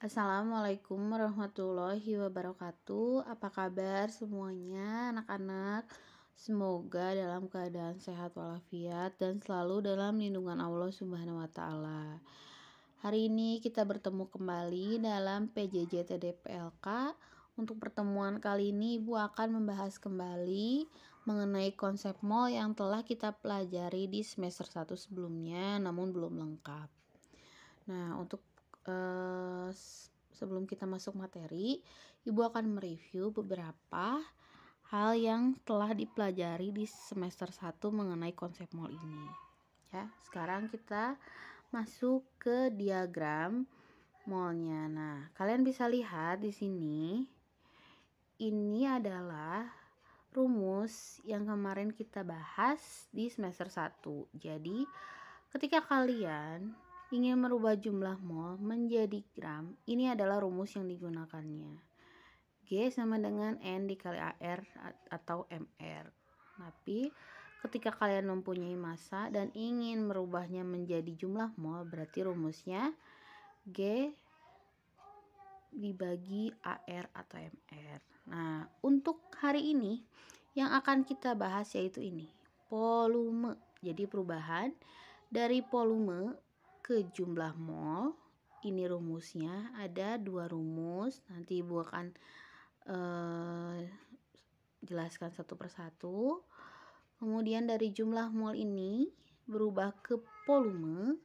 Assalamualaikum warahmatullahi wabarakatuh. Apa kabar semuanya, anak-anak? Semoga dalam keadaan sehat walafiat dan selalu dalam lindungan Allah Subhanahu wa Ta'ala. Hari ini kita bertemu kembali dalam PJJ TDPLK. Untuk pertemuan kali ini, Ibu akan membahas kembali mengenai konsep mol yang telah kita pelajari di semester 1 sebelumnya, namun belum lengkap. Nah, untuk sebelum kita masuk materi, Ibu akan mereview beberapa hal yang telah dipelajari di semester 1 mengenai konsep mol ini. Ya, sekarang kita masuk ke diagram molnya. Nah, kalian bisa lihat di sini. Ini adalah rumus yang kemarin kita bahas di semester 1. Jadi, ketika kalian ingin merubah jumlah mol menjadi gram, ini adalah rumus yang digunakannya. G sama dengan N dikali AR atau MR. Tapi ketika kalian mempunyai massa dan ingin merubahnya menjadi jumlah mol, berarti rumusnya G dibagi AR atau MR. Nah, untuk hari ini yang akan kita bahas yaitu ini, volume. Jadi perubahan dari volume ke jumlah mol. Ini rumusnya, ada dua rumus. Nanti Ibu akan jelaskan satu persatu. Kemudian dari jumlah mol ini berubah ke volume.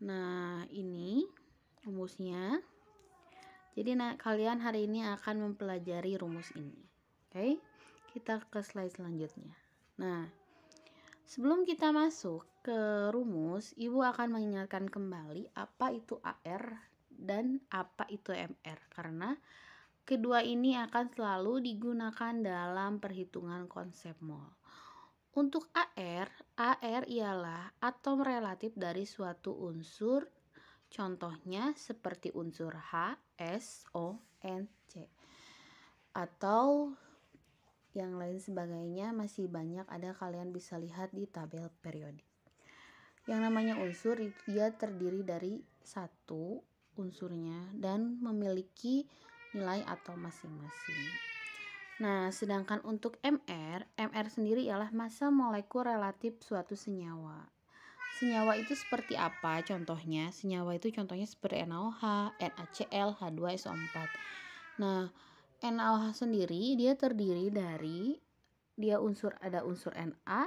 Nah, ini rumusnya. Jadi kalian hari ini akan mempelajari rumus ini. Oke, kita ke slide selanjutnya. Nah, sebelum kita masuk ke rumus, Ibu akan mengingatkan kembali apa itu AR dan apa itu MR, karena kedua ini akan selalu digunakan dalam perhitungan konsep mol. Untuk AR ialah atom relatif dari suatu unsur. Contohnya seperti unsur H, S, O, N, C. Atau yang lain sebagainya masih banyak, ada, kalian bisa lihat di tabel periodik. Yang namanya unsur itu dia terdiri dari satu unsurnya dan memiliki nilai atom masing-masing. Nah, sedangkan untuk MR sendiri ialah massa molekul relatif suatu senyawa. Senyawa itu seperti apa contohnya? Senyawa itu contohnya seperti NaOH, NaCl, H2SO4. Nah, NaOH sendiri dia terdiri dari ada unsur Na,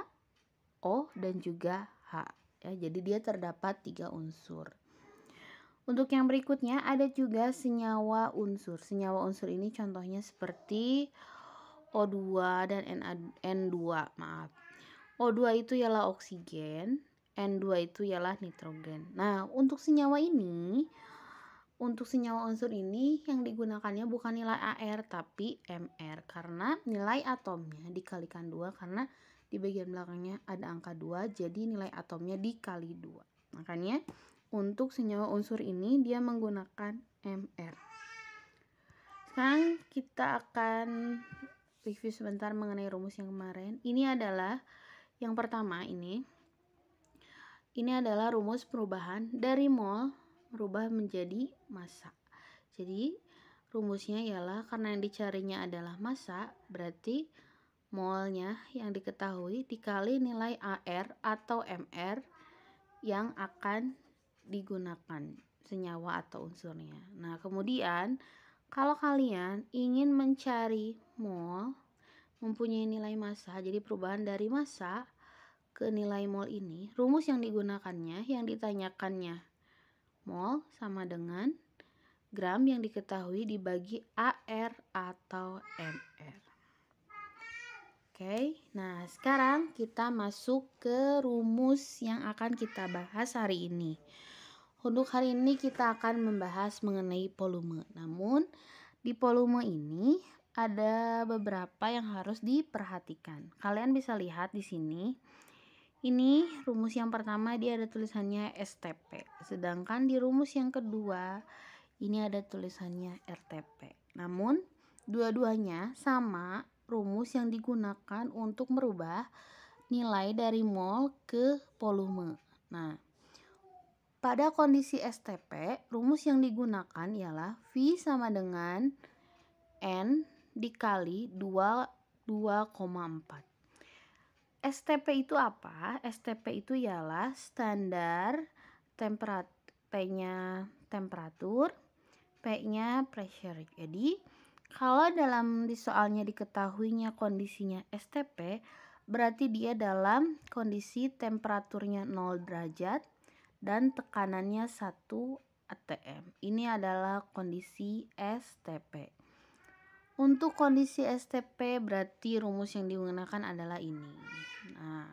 O, dan juga H. Ya, jadi dia terdapat 3 unsur. Untuk yang berikutnya ada juga senyawa unsur. Senyawa unsur ini contohnya seperti O2 dan N2, maaf. O2 itu ialah oksigen, N2 itu ialah nitrogen. Nah, untuk senyawa unsur ini yang digunakannya bukan nilai AR tapi MR, karena nilai atomnya dikalikan 2, karena di bagian belakangnya ada angka 2, jadi nilai atomnya dikali 2. Makanya untuk senyawa unsur ini dia menggunakan MR. Sekarang kita akan review sebentar mengenai rumus yang kemarin. Ini adalah yang pertama, ini adalah rumus perubahan dari mol merubah menjadi massa. Jadi rumusnya ialah karena yang dicarinya adalah massa, berarti molnya yang diketahui dikali nilai AR atau MR yang akan digunakan senyawa atau unsurnya. Nah, kemudian kalau kalian ingin mencari mol mempunyai nilai massa, jadi perubahan dari massa ke nilai mol ini, rumus yang digunakannya, yang ditanyakannya mol sama dengan gram yang diketahui dibagi AR atau MR. Oke, nah sekarang kita masuk ke rumus yang akan kita bahas hari ini. Untuk hari ini kita akan membahas mengenai volume. Namun di volume ini ada beberapa yang harus diperhatikan. Kalian bisa lihat di sini. Ini rumus yang pertama dia ada tulisannya STP. Sedangkan di rumus yang kedua ini ada tulisannya RTP. Namun dua-duanya sama rumus yang digunakan untuk merubah nilai dari mol ke volume. Nah, pada kondisi STP, rumus yang digunakan ialah V sama dengan N dikali 2,4. STP itu apa? STP itu ialah standar P-nya temperatur, P-nya pressure. Jadi, kalau dalam di soalnya diketahuinya kondisinya STP, berarti dia dalam kondisi temperaturnya 0 derajat dan tekanannya 1 atm. Ini adalah kondisi STP. Untuk kondisi STP berarti rumus yang digunakan adalah ini. Nah,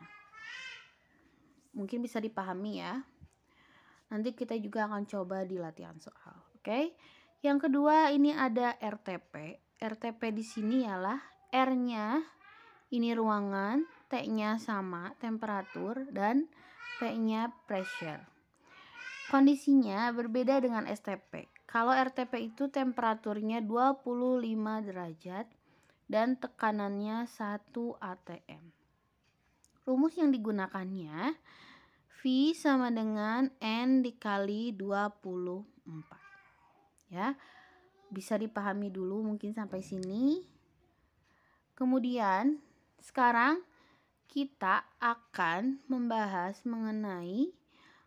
mungkin bisa dipahami ya. Nanti kita juga akan coba di latihan soal. Oke. Yang kedua ini ada RTP. RTP di sini ialah R-nya ini ruangan, T-nya sama temperatur dan P-nya pressure. Kondisinya berbeda dengan STP. Kalau RTP itu temperaturnya 25 derajat dan tekanannya 1 atm. Rumus yang digunakannya V sama dengan N dikali 24. Ya, bisa dipahami dulu mungkin sampai sini. Kemudian sekarang kita akan membahas mengenai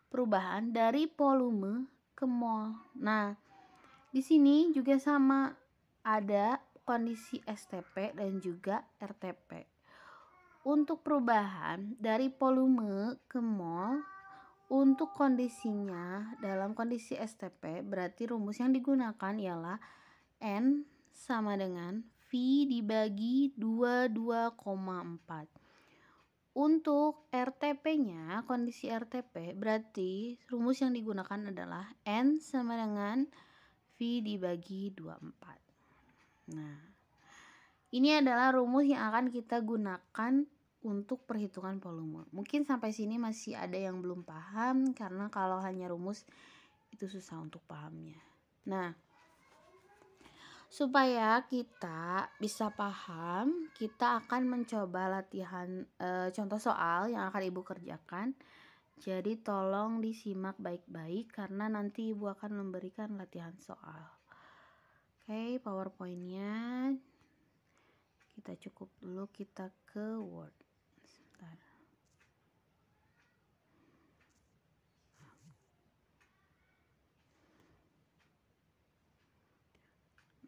perubahan dari volume ke mol. Nah, di sini juga sama, ada kondisi STP dan juga RTP. Untuk perubahan dari volume ke mol, untuk kondisinya dalam kondisi STP, berarti rumus yang digunakan ialah N sama dengan V dibagi 22,4. Untuk RTP-nya, kondisi RTP, berarti rumus yang digunakan adalah N sama dengan V dibagi 24. Nah, ini adalah rumus yang akan kita gunakan untuk perhitungan volume. Mungkin sampai sini masih ada yang belum paham, karena kalau hanya rumus itu susah untuk pahamnya. Nah, supaya kita bisa paham, kita akan mencoba latihan contoh soal yang akan Ibu kerjakan. Jadi tolong disimak baik-baik karena nanti Ibu akan memberikan latihan soal. Oke, PowerPoint-nya kita cukup dulu, kita ke Word. Sebentar.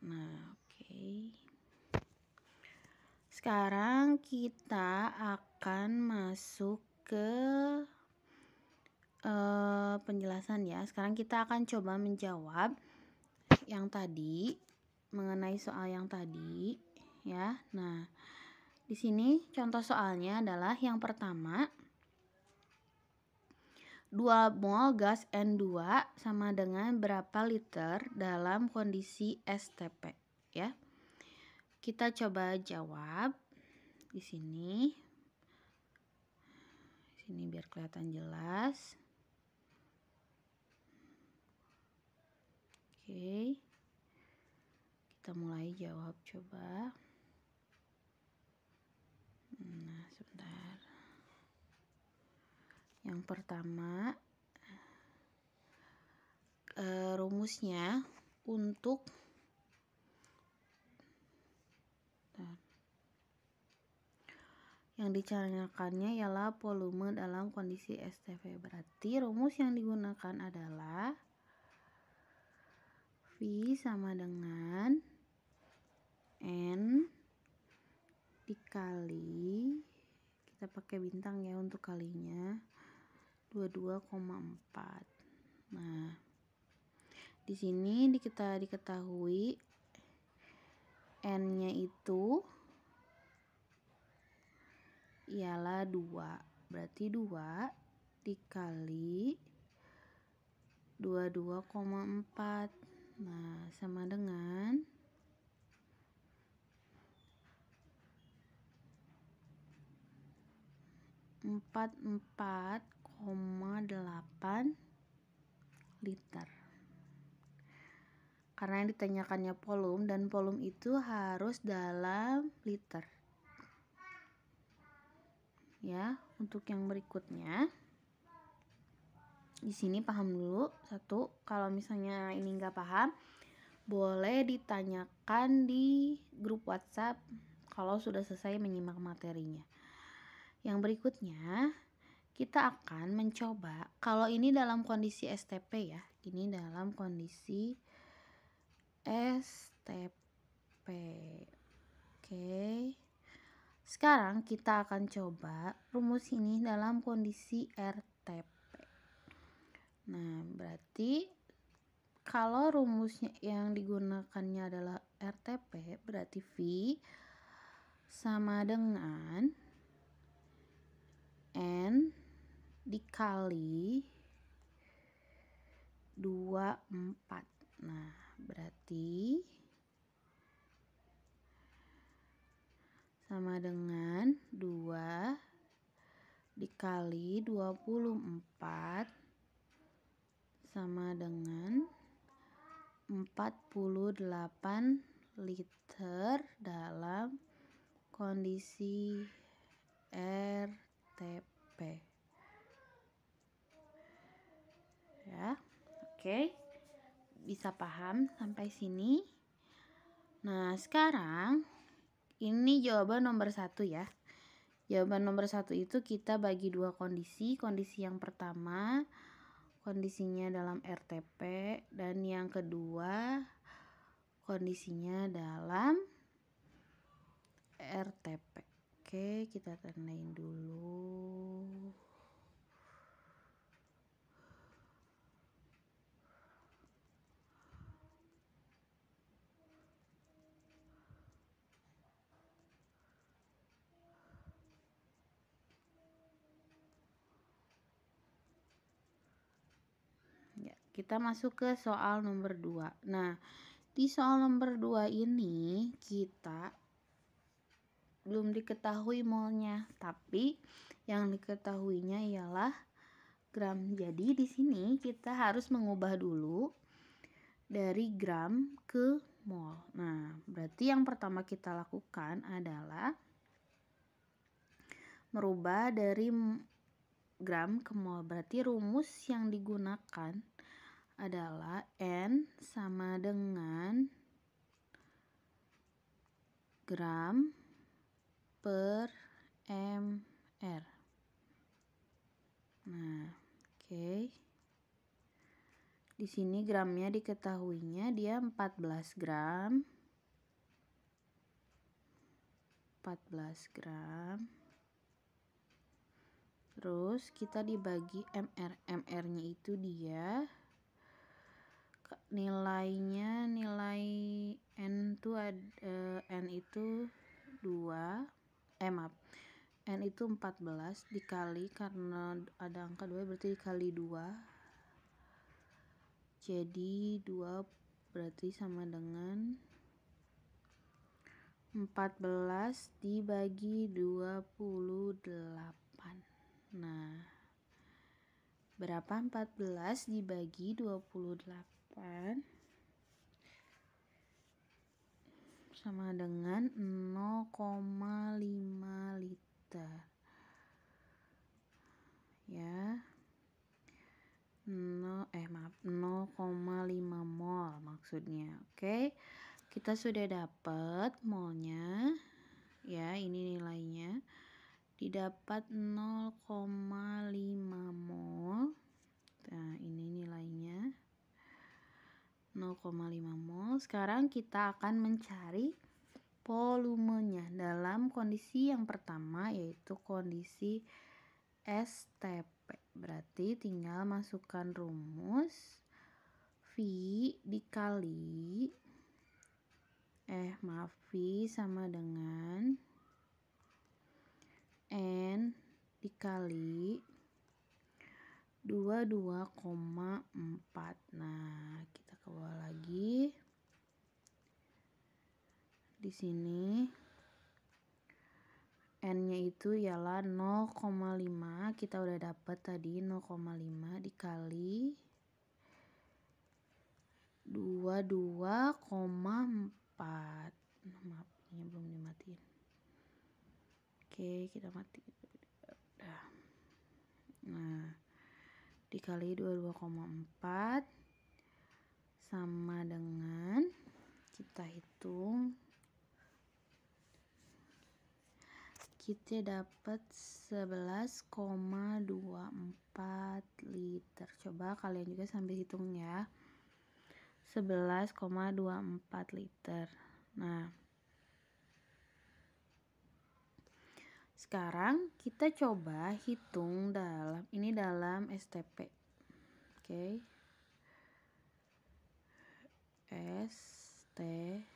Nah, oke. Sekarang kita akan masuk ke penjelasan ya. Sekarang kita akan coba menjawab yang tadi, mengenai soal yang tadi ya. Nah, di sini contoh soalnya adalah yang pertama, 2 mol gas N2 sama dengan berapa liter dalam kondisi STP ya. Kita coba jawab di sini. Sini biar kelihatan jelas. Oke. Kita mulai jawab coba. Nah, sebentar. Yang pertama, rumusnya untuk yang dicanangkannya ialah volume dalam kondisi STP. Berarti rumus yang digunakan adalah V sama dengan N dikali, kita pakai bintang ya untuk kalinya, 22,4. Nah, di sini kita diketahui N-nya itu ialah 2. Berarti 2 dikali 22,4. Nah, sama dengan 44,8 liter. Karena yang ditanyakannya volume, dan volume itu harus dalam liter. Ya, untuk yang berikutnya Di sini paham dulu. Satu, kalau misalnya ini nggak paham, boleh ditanyakan di grup WhatsApp kalau sudah selesai menyimak materinya. Yang berikutnya, kita akan mencoba, kalau ini dalam kondisi STP ya, ini dalam kondisi STP. Oke. Sekarang kita akan coba rumus ini dalam kondisi RTP. Nah, berarti kalau rumusnya yang digunakannya adalah RTP, berarti V sama dengan N dikali 24. Nah, berarti sama dengan 2 dikali 24 sama dengan 48 liter dalam kondisi RTP. Ya, oke. Bisa paham sampai sini? Nah, sekarang ini jawaban nomor 1 ya. Jawaban nomor 1 itu kita bagi dua kondisi. Kondisi yang pertama, kondisinya dalam RTP, dan yang kedua kondisinya dalam RTP. Oke, kita tandain dulu. Kita masuk ke soal nomor 2. Nah, di soal nomor 2 ini kita belum diketahui molnya, tapi yang diketahuinya ialah gram. Jadi di sini kita harus mengubah dulu dari gram ke mol. Nah, berarti yang pertama kita lakukan adalah merubah dari gram ke mol. Berarti rumus yang digunakan adalah N sama dengan gram per mr. Nah, oke. Di sini gramnya diketahuinya dia 14 gram. 14 gram. Terus kita dibagi mr. mr-nya itu dia nilainya, nilai N itu 2, N itu 14 dikali, karena ada angka 2 berarti dikali 2. Jadi 2 berarti sama dengan 14 dibagi 28. Nah, berapa 14 dibagi 28? Sama dengan 0,5 liter. Ya. 0,5 mol maksudnya. Oke. Kita sudah dapat molnya. Ya, ini nilainya. Didapat 0,5 mol. Nah, ini nilainya 0,5 mol. Sekarang kita akan mencari volumenya dalam kondisi yang pertama, yaitu kondisi STP. Berarti tinggal masukkan rumus V dikali V sama dengan N dikali 22,4. Nah, kita ke bawah lagi. Di sini N-nya itu ialah 0,5. Kita udah dapat tadi 0,5 dikali 22,4. Maaf, ini belum dimatiin. Oke, kita matiin. Nah, dikali 22,4 sama dengan, kita hitung, kita dapat 11,24 liter. Coba kalian juga sambil hitung ya. 11,24 liter. Nah, sekarang kita coba hitung dalam STP. Oke. STP.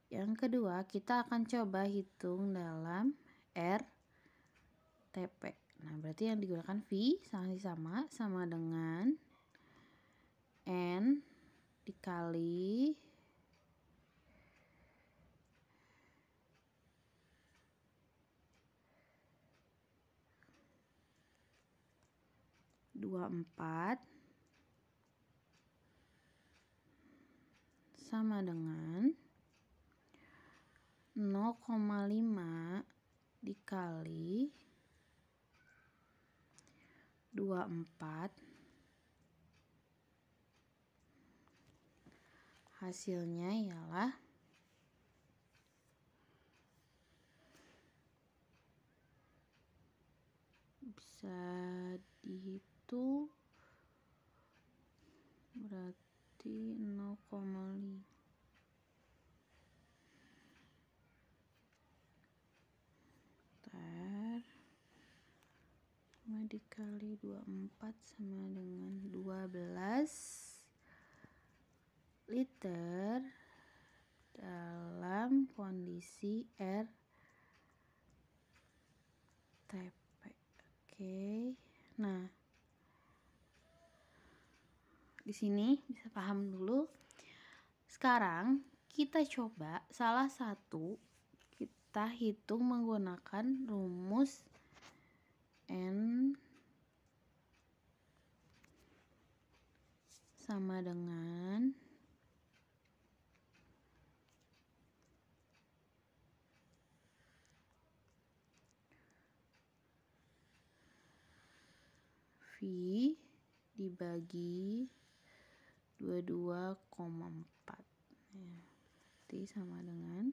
Yang kedua, kita akan coba hitung dalam RTP. Nah, berarti yang digunakan V sama dengan N dikali 24 sama dengan 0,5 dikali 24, hasilnya ialah bisa dihitung berarti 0,5 dikali 24 sama dengan 12 liter dalam kondisi RTP. Oke. Nah, di sini bisa paham dulu. Sekarang kita coba salah satu, kita hitung menggunakan rumus N sama dengan V dibagi 22,4. Ya, berarti sama dengan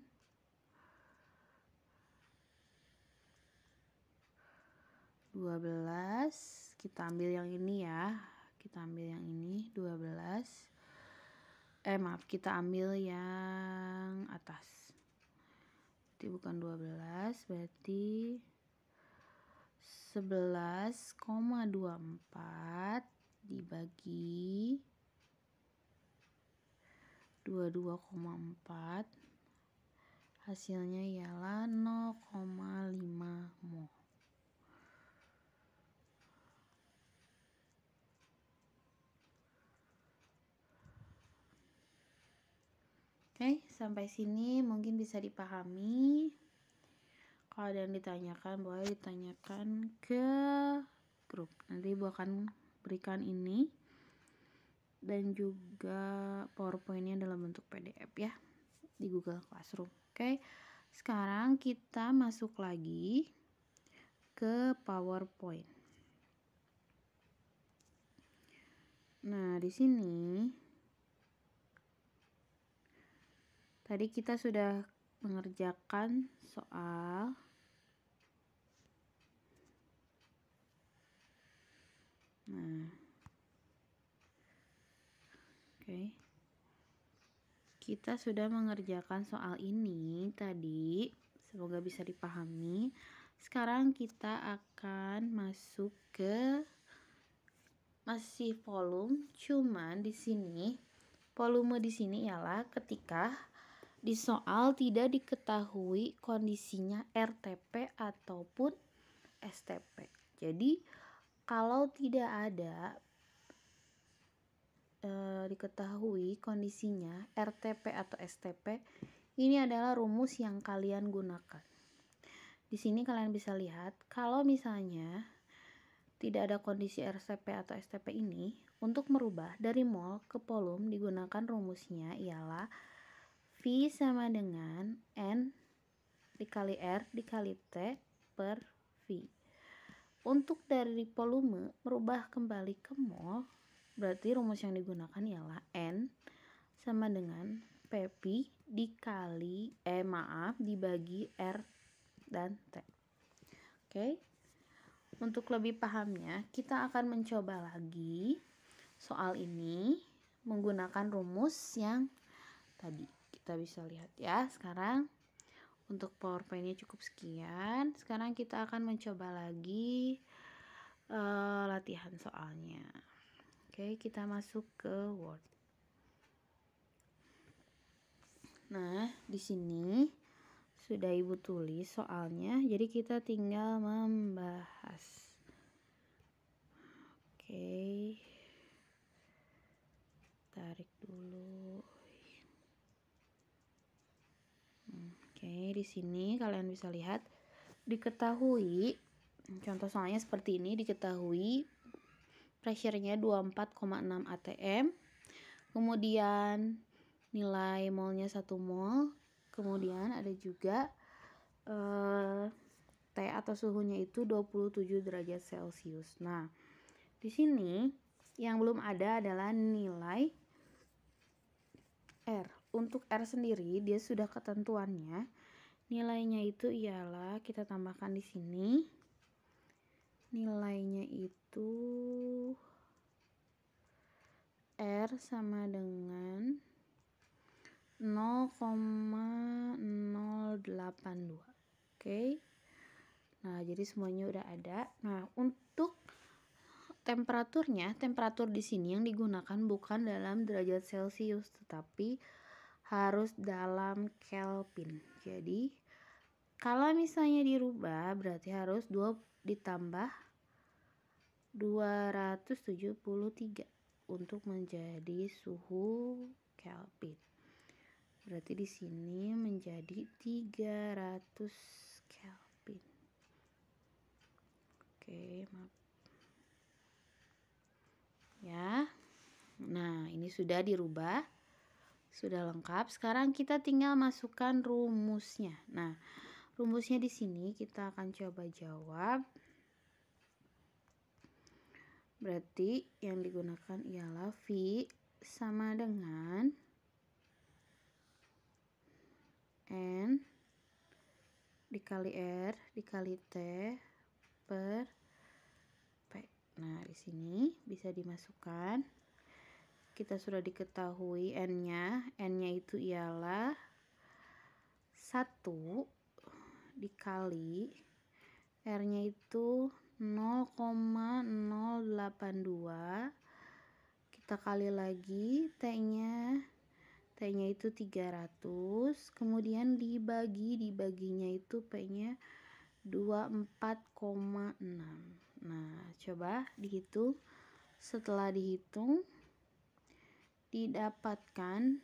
12. Kita ambil yang ini ya. Kita ambil yang ini 12. Kita ambil yang atas. Berarti bukan 12, berarti 11,24 dibagi 22,4, hasilnya ialah 0,5 mol. Oke, sampai sini mungkin bisa dipahami. Kalau ada yang ditanyakan, boleh ditanyakan ke grup. Nanti Ibu akan berikan ini dan juga PowerPoint-nya dalam bentuk PDF ya di Google Classroom. Oke, sekarang kita masuk lagi ke PowerPoint. Nah, di sini tadi kita sudah mengerjakan soal kita sudah mengerjakan soal ini tadi, semoga bisa dipahami. Sekarang kita akan masuk ke masih volume, cuman di sini volume di sini ialah ketika di soal tidak diketahui kondisinya RTP ataupun STP. Jadi kalau tidak ada diketahui kondisinya RTP atau STP, ini adalah rumus yang kalian gunakan. Di sini kalian bisa lihat kalau misalnya tidak ada kondisi RTP atau STP ini, untuk merubah dari mol ke volume digunakan rumusnya ialah V sama dengan N dikali R dikali T per V. untuk dari volume merubah kembali ke mol, berarti rumus yang digunakan ialah N sama dengan PP dibagi R dan T. Oke. Untuk lebih pahamnya, kita akan mencoba lagi soal ini menggunakan rumus yang tadi. Kita bisa lihat ya. Sekarang untuk PowerPoint-nya cukup sekian. Sekarang kita akan mencoba lagi latihan soalnya. Oke, kita masuk ke Word. Nah, di sini sudah Ibu tulis soalnya, jadi kita tinggal membahas. Oke. Tarik dulu. Oke, di sini kalian bisa lihat diketahui contoh soalnya seperti ini, diketahui pressure-nya 24,6 atm. Kemudian nilai molnya 1 mol. Kemudian ada juga T atau suhunya itu 27 derajat Celcius. Nah, di sini yang belum ada adalah nilai R. Untuk R sendiri dia sudah ketentuannya. Nilainya itu ialah kita tambahkan di sini. Nilainya itu R sama dengan 0,082. Oke. Nah, jadi semuanya udah ada. Nah, untuk temperaturnya, temperatur di sini yang digunakan bukan dalam derajat Celcius, tetapi harus dalam Kelvin. Jadi, kalau misalnya dirubah berarti harus 2 ditambah 273 untuk menjadi suhu Kelvin. Berarti di sini menjadi 300 Kelvin. Oke, maaf. Ya. Nah, ini sudah dirubah. Sudah lengkap. Sekarang kita tinggal masukkan rumusnya. Nah, rumusnya di sini kita akan coba jawab. Berarti yang digunakan ialah V sama dengan N dikali R dikali T per P. Nah, di sini bisa dimasukkan. Kita sudah diketahui N-nya. N-nya itu ialah 1 dikali R-nya itu 0,082. Kita kali lagi T-nya itu 300. Kemudian dibaginya itu P-nya 24,6. Nah, coba dihitung. Setelah dihitung didapatkan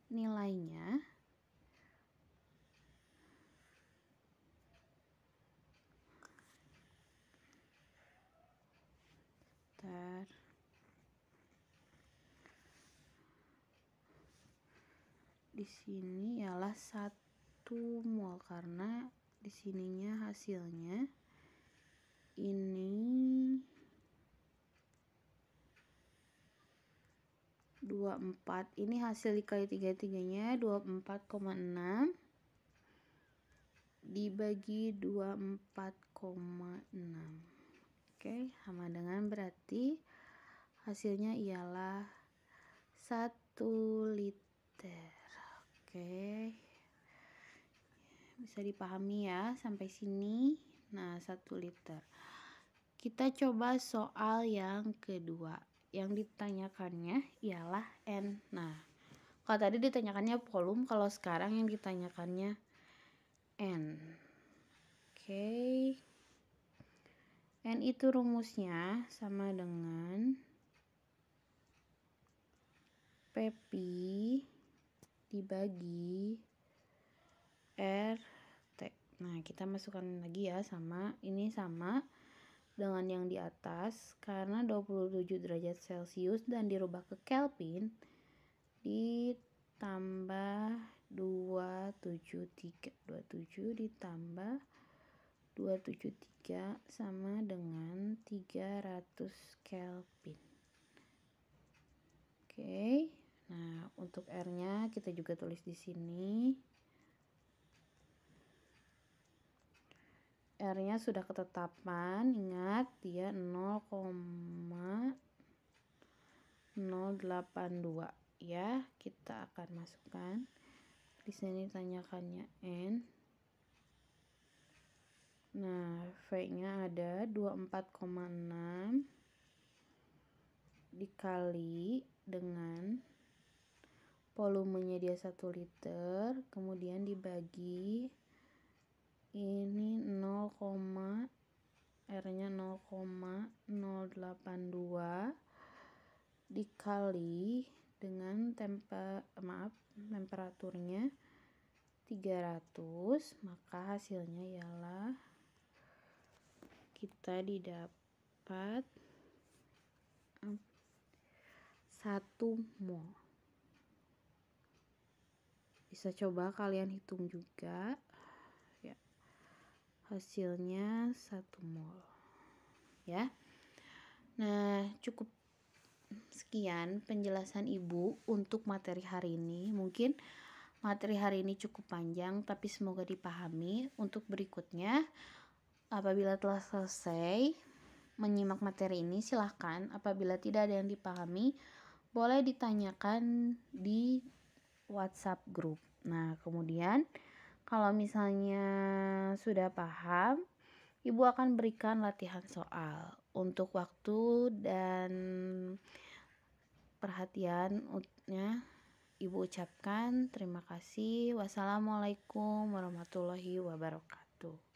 nilainya di sini ialah 1 mol karena di sininya hasilnya ini 24. Ini hasil dikali 3-3-nya 24,6 dibagi 24,6. Oke, sama dengan berarti hasilnya ialah 1 liter. Oke. Bisa dipahami ya sampai sini. Nah, 1 liter. Kita coba soal yang kedua. Yang ditanyakannya ialah N. Nah, kalau tadi ditanyakannya volume, kalau sekarang yang ditanyakannya N. Oke. N itu rumusnya sama dengan PP dibagi RT. Nah, kita masukkan lagi ya sama ini sama dengan yang di atas karena 27 derajat Celcius dan dirubah ke Kelvin ditambah 273. 27 ditambah 273 sama dengan 300 Kelvin. Oke. Nah, untuk R-nya kita juga tulis di sini. R-nya sudah ketetapan, ingat dia 0,082 ya. Kita akan masukkan di sini, tanyakannya N. Nah, V-nya ada 24,6 dikali dengan volumenya dia 1 liter, kemudian dibagi ini 0, R-nya 0,082 dikali dengan temperaturnya 300, maka hasilnya ialah kita didapat 1 mol. Bisa coba kalian hitung juga ya. Hasilnya 1 mol ya. Nah, cukup sekian penjelasan Ibu untuk materi hari ini. Mungkin materi hari ini cukup panjang, tapi semoga dipahami. Untuk berikutnya, apabila telah selesai menyimak materi ini, silahkan apabila tidak ada yang dipahami, boleh ditanyakan di WhatsApp grup. Nah, kemudian kalau misalnya sudah paham, Ibu akan berikan latihan soal. Untuk waktu dan perhatiannya Ibu ucapkan terima kasih. Wassalamualaikum warahmatullahi wabarakatuh.